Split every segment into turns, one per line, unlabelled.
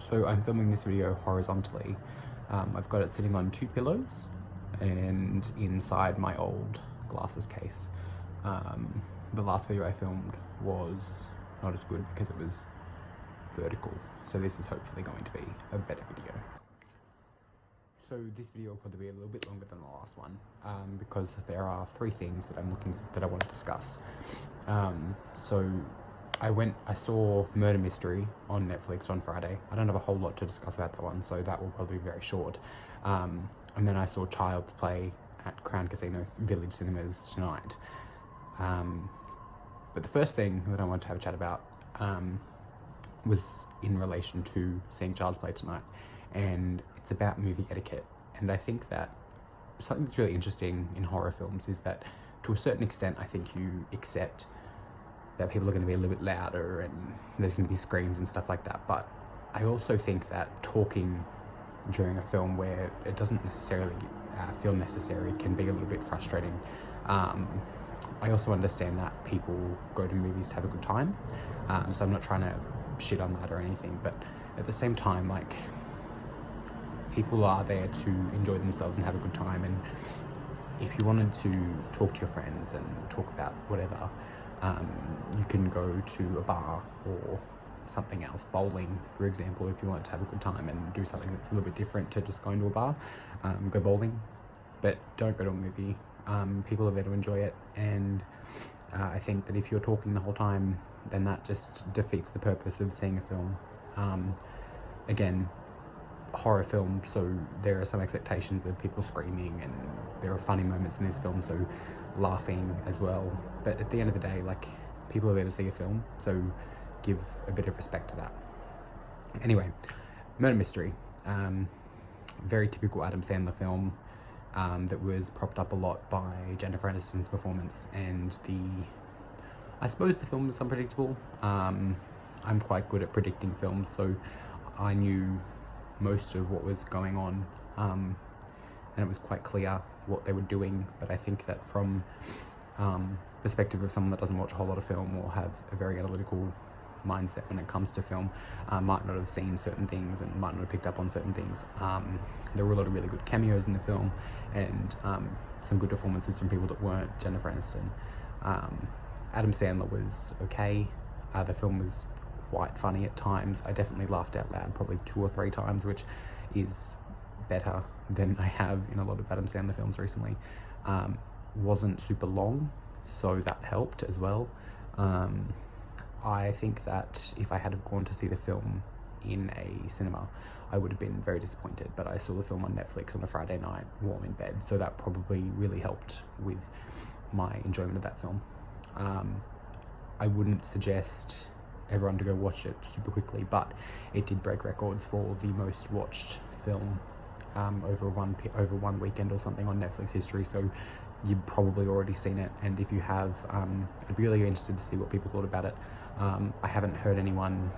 So I'm filming this video horizontally. I've got it sitting on two pillows and inside my old glasses case. The last video I filmed was not as good because it was vertical, so this is hopefully going to be a better video. So this video will probably be a little bit longer than the last one because there are three things that I want to discuss. So I saw Murder Mystery on Netflix on Friday. I don't have a whole lot to discuss about that one, so that will probably be very short. And then I saw Child's Play at Crown Casino Village Cinemas tonight. But the first thing that I wanted to have a chat about was in relation to seeing Child's Play tonight, and it's about movie etiquette. And I think that something that's really interesting in horror films is that, to a certain extent, I think you accept that people are going to be a little bit louder and there's going to be screams and stuff like that. But I also think that talking during a film where it doesn't necessarily feel necessary can be a little bit frustrating. I also understand that people go to movies to have a good time, so I'm not trying to shit on that or anything, but at the same time, like, people are there to enjoy themselves and have a good time, and if you wanted to talk to your friends and talk about whatever, you can go to a bar or something else, bowling for example, if you want to have a good time and do something that's a little bit different to just going to a bar. Go bowling, but don't go to a movie. People are there to enjoy it, and I think that if you're talking the whole time, then that just defeats the purpose of seeing a film. Again, horror film, so there are some expectations of people screaming, and there are funny moments in this film, so laughing as well. But at the end of the day, like, people are there to see a film, so give a bit of respect to that. Anyway, Murder Mystery, very typical Adam Sandler film, that was propped up a lot by Jennifer Aniston's performance, and I suppose the film was unpredictable. I'm quite good at predicting films, so I knew most of what was going on, and it was quite clear what they were doing. But I think that from perspective of someone that doesn't watch a whole lot of film or have a very analytical mindset when it comes to film, might not have seen certain things and might not have picked up on certain things. There were a lot of really good cameos in the film, and some good performances from people that weren't Jennifer Aniston. Adam Sandler was okay. The film was quite funny at times. I definitely laughed out loud probably 2 or 3 times, which is better than I have in a lot of Adam Sandler films recently. Wasn't super long, so that helped as well. I think that if I had have gone to see the film in a cinema, I would have been very disappointed, but I saw the film on Netflix on a Friday night, warm in bed, so that probably really helped with my enjoyment of that film. I wouldn't suggest everyone to go watch it super quickly, but it did break records for the most watched film over one weekend or something on Netflix history, so you've probably already seen it, and if you have, I'd be really interested to see what people thought about it. I haven't heard anyone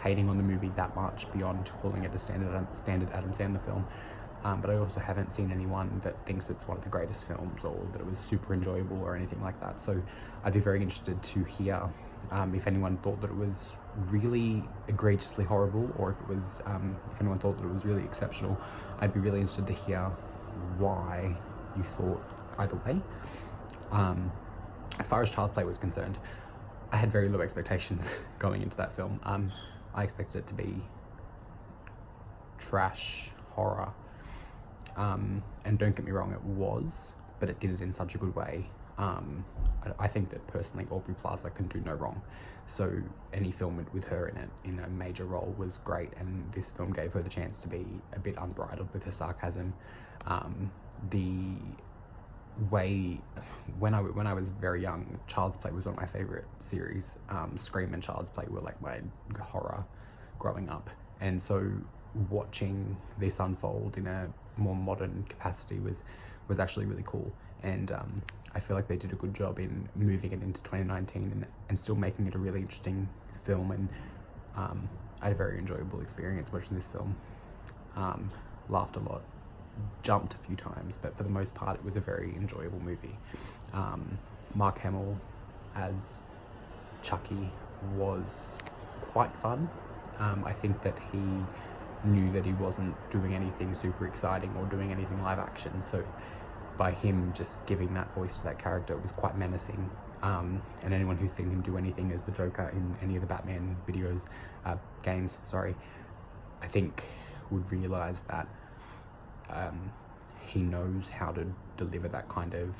hating on the movie that much beyond calling it a standard Adam Sandler film, but I also haven't seen anyone that thinks it's one of the greatest films or that it was super enjoyable or anything like that. So I'd be very interested to hear if anyone thought that it was really egregiously horrible, or if anyone thought that it was really exceptional. I'd be really interested to hear why you thought either way. As far as Child's Play was concerned, I had very low expectations going into that film. I expected it to be trash horror, and don't get me wrong, it was, but it did it in such a good way. I think that personally Aubrey Plaza can do no wrong, so any film with her in it in a major role was great, and this film gave her the chance to be a bit unbridled with her sarcasm. The way, when I was very young, Child's Play was one of my favorite series. Scream and Child's Play were like my horror growing up, and so watching this unfold in a more modern capacity was actually really cool, and I feel like they did a good job in moving it into 2019 and still making it a really interesting film, and I had a very enjoyable experience watching this film. Laughed a lot, jumped a few times, but for the most part it was a very enjoyable movie. Mark Hamill as Chucky was quite fun. I think that he knew that he wasn't doing anything super exciting or doing anything live action, so by him just giving that voice to that character, it was quite menacing. And anyone who's seen him do anything as the Joker in any of the Batman games, I think would realise that he knows how to deliver that kind of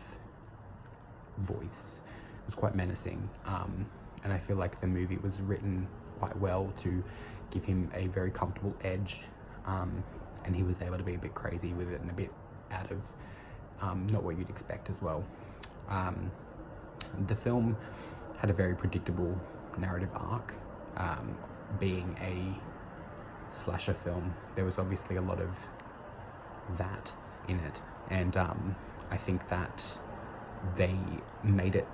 voice. It was quite menacing, and I feel like the movie was written quite well to give him a very comfortable edge, and he was able to be a bit crazy with it and a bit out of not what you'd expect as well. The film had a very predictable narrative arc. Being a slasher film, there was obviously a lot of that in it, and I think that they made it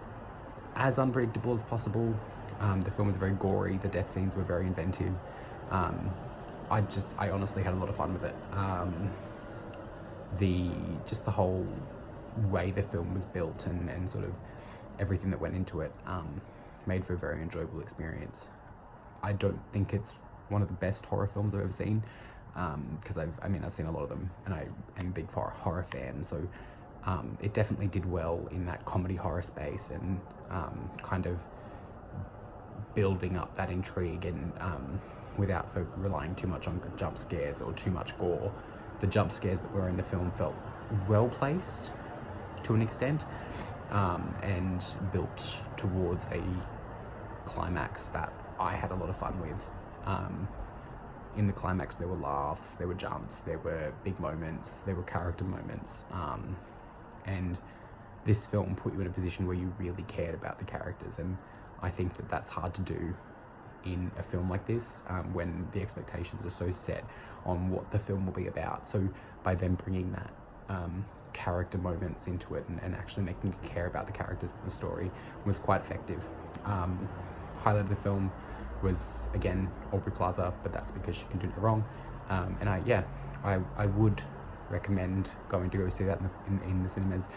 as unpredictable as possible. The film was very gory, the death scenes were very inventive. I honestly had a lot of fun with it. The whole way the film was built and sort of everything that went into it made for a very enjoyable experience. I don't think it's one of the best horror films I've ever seen, because I've seen a lot of them, and I am a big horror fan, so it definitely did well in that comedy horror space, and kind of building up that intrigue, and without relying too much on jump scares or too much gore. The jump scares that were in the film felt well placed to an extent, and built towards a climax that I had a lot of fun with. In the climax, there were laughs, there were jumps, there were big moments, there were character moments, and this film put you in a position where you really cared about the characters, and I think that that's hard to do in a film like this, when the expectations are so set on what the film will be about. So by them bringing that character moments into it and actually making you care about the characters of the story was quite effective. Highlight of the film was, again, Aubrey Plaza, but that's because she can do no wrong. And I would recommend going to go see that in the cinemas.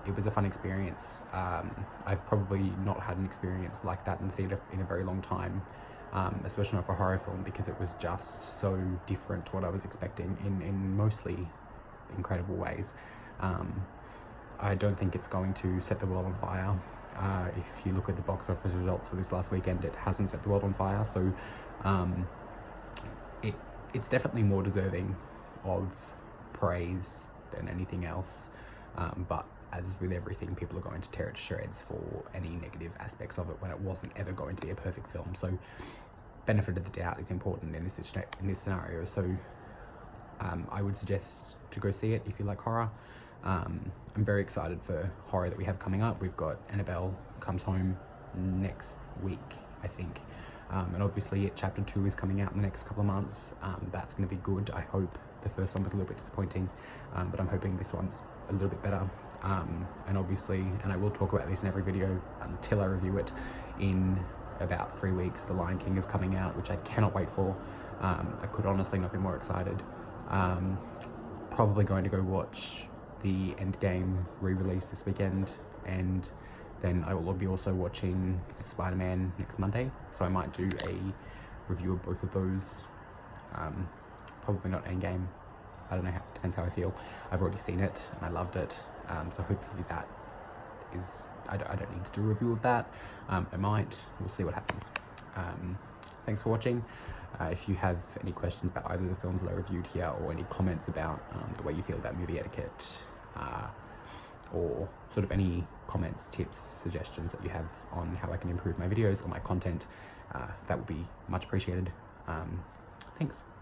It was a fun experience. I've probably not had an experience like that in the theatre in a very long time, especially not for a horror film, because it was just so different to what I was expecting in mostly incredible ways. I don't think it's going to set the world on fire. If you look at the box office results for this last weekend, it hasn't set the world on fire, so it's definitely more deserving of praise than anything else, but as with everything, people are going to tear it to shreds for any negative aspects of it when it wasn't ever going to be a perfect film. So benefit of the doubt is important in this scenario, so I would suggest to go see it if you like horror. I'm very excited for horror that we have coming up. We've got Annabelle Comes Home next week, I think, and obviously Chapter 2 is coming out in the next couple of months. That's going to be good. I hope. The first one was a little bit disappointing, but I'm hoping this one's a little bit better. And obviously, and I will talk about this in every video until I review it, in about 3 weeks, The Lion King is coming out, which I cannot wait for. I could honestly not be more excited. Probably going to go watch the Endgame re-release this weekend, and then I will be also watching Spider-Man next Monday, so I might do a review of both of those. Probably not Endgame. I don't know, depends how I feel. I've already seen it and I loved it, so hopefully that is, I don't need to do a review of that. I might, we'll see what happens. Thanks for watching. If you have any questions about either of the films that I reviewed here, or any comments about the way you feel about movie etiquette, or sort of any comments, tips, suggestions that you have on how I can improve my videos or my content, that would be much appreciated. Thanks.